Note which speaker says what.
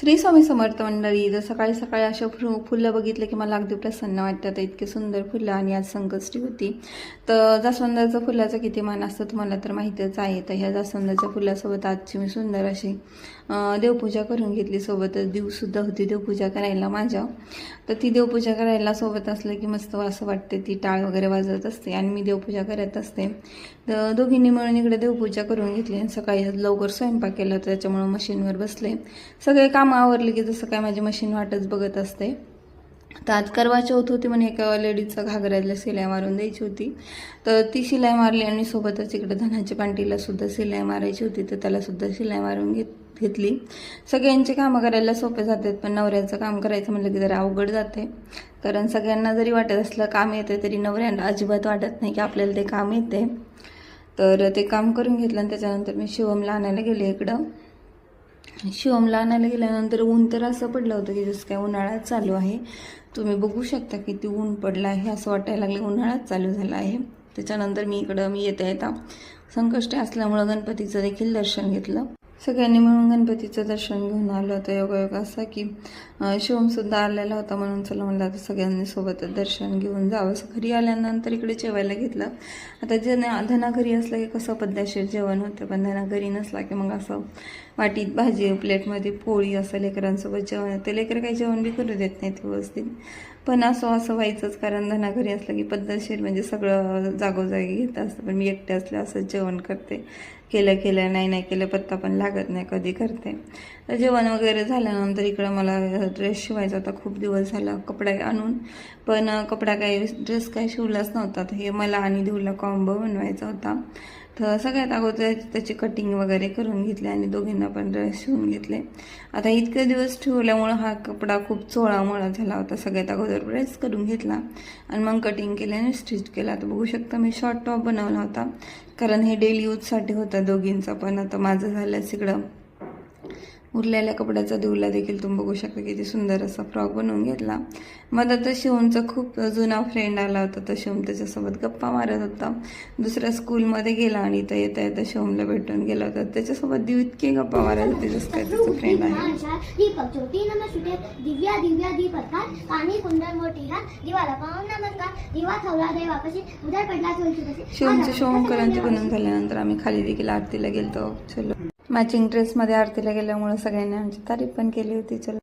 Speaker 1: श्री स्वामी समर्थ मंडळी. जर सकाळी सकाळी अशा फुलं बघितले की मला अगदी प्रसन्न वाटतं. तर इतके सुंदर फुलं आणि आज संकष्टी होती. तर जास्वंदाचं फुलाचं किती मान असतं तुम्हाला तर माहितीच आहे. तर ह्या जास्वंदाच्या फुलासोबत आजची मी सुंदर अशी देवपूजा करून घेतली. सोबतच दिवसुद्धा होती देवपूजा करायला माझ्या. तर ती देवपूजा करायला सोबत असलं की मस्त असं वाटते. ती टाळ वगैरे वाजत असते आणि मी देवपूजा करत असते. तर दोघींनी मिळून इकडे देवपूजा करून घेतली आणि सकाळी लवकर स्वयंपाक केला तर त्याच्यामुळं मशीनवर बसले. सगळे कामं आवरले की जसं काय माझी मशीन वाटच बघत असते. तर आज करवा चौथ होती म्हणून एका लेडीजचा घागऱ्याला शिलाई मारून द्यायची होती. तर ती शिलाई मारली आणि सोबतच इकडे धनाच्या पांटीला सुद्धा शिलाई मारायची होती. तर त्याला सुद्धा शिलाई मारून घेतली. सगळ्यांची कामं करायला सोपे जातात पण नवऱ्याचं काम करायचं म्हटलं की जरा अवघड जाते. कारण सगळ्यांना जरी वाटत असलं काम येते तरी नवऱ्यांना अजिबात वाटत नाही की आपल्याला ते काम येते. तर ते काम करून घेतलं आणि त्याच्यानंतर मी शिवमला आणायला गेले. इकडं शिवमला आणायला गेल्यानंतर ऊन तर असं पडलं होतं की जसं काय उन्हाळ्यात चालू आहे. तुम्ही बघू शकता किती ऊन पडलं आहे. असं वाटायला लागलं उन्हाळ्यात चालू झाला आहे. त्याच्यानंतर मी येता संकष्टी असल्यामुळं गणपतीचं देखील दर्शन घेतलं. सगळ्यांनी मिळून गणपतीचं दर्शन घेऊन आलं होतं. योगायोग असा की शिवमसुद्धा आलेला होता म्हणून चला म्हणलं आता सगळ्यांनी सोबतच दर्शन घेऊन जावं. घरी आल्यानंतर इकडे जेवायला घेतलं. आता धना घरी असलं की कसं पद्धतशीर जेवण होतं पण धना घरी नसला की मग असं वाटीत भाजी प्लेटमध्ये पोळी असं लेकरांसोबत जेवण होतं. लेकरं काही जेवण बी करू देत नाहीत व्यवस्थित पण असं व्हायचंच. कारण धना घरी असलं की पद्धतशीर म्हणजे सगळं जागोजागी घेत असतं. पण मी एकटे असले असंच जेवण करते. केलं नाही केलं पत्ता पण लागत नाही कधी करते. तर जेवण वगैरे झाल्यानंतर इकडं मला ड्रेस शिवायचा होता. खूप दिवस झाला कपडा आणून पण ड्रेस काही शिवलाच नव्हता. तर हे मला आणि देऊला कॉम्बो बनवायचा होता. तर सगळ्यात अगोदर त्याची कटिंग वगैरे करून घेतली आणि दोघींना पण ड्रेस शिवून घेतले. आता इतके दिवस ठेवल्यामुळं हा कपडा खूप चोळामोळा झाला होता. सगळ्यात अगोदर ड्रेस करून घेतला आणि मग कटिंग केली आणि स्टिच केला. तर बघू शकता मी शॉर्ट टॉप बनवला होता कारण हे डेली यूजसाठी होता दोघींचा. पण आता माझं झालं तिकडं उरलेल्या कपड्याचा देऊला देखील तुम्ही बघू शकता किती सुंदर असा फ्रॉक बनवून घेतला. मग आता शिवमचा खूप जुना फ्रेंड आला होता. तर शिवम त्याच्यासोबत गप्पा मारत होता. दुसऱ्या स्कूलमध्ये गेला आणि इथं येता शिवमला भेटून गेला होता. त्याच्यासोबत देव इतके गप्पा मारत होते जसं काय त्याचा फ्रेंड आहे. शिवमकरांची बनवून झाल्यानंतर आम्ही खाली देखील आरतीला गेलतो. चलो मॅचिंग ड्रेसमध्ये आरतीला गेल्यामुळे सगळ्यांनी आमची तारीफ पण केली होती. चलो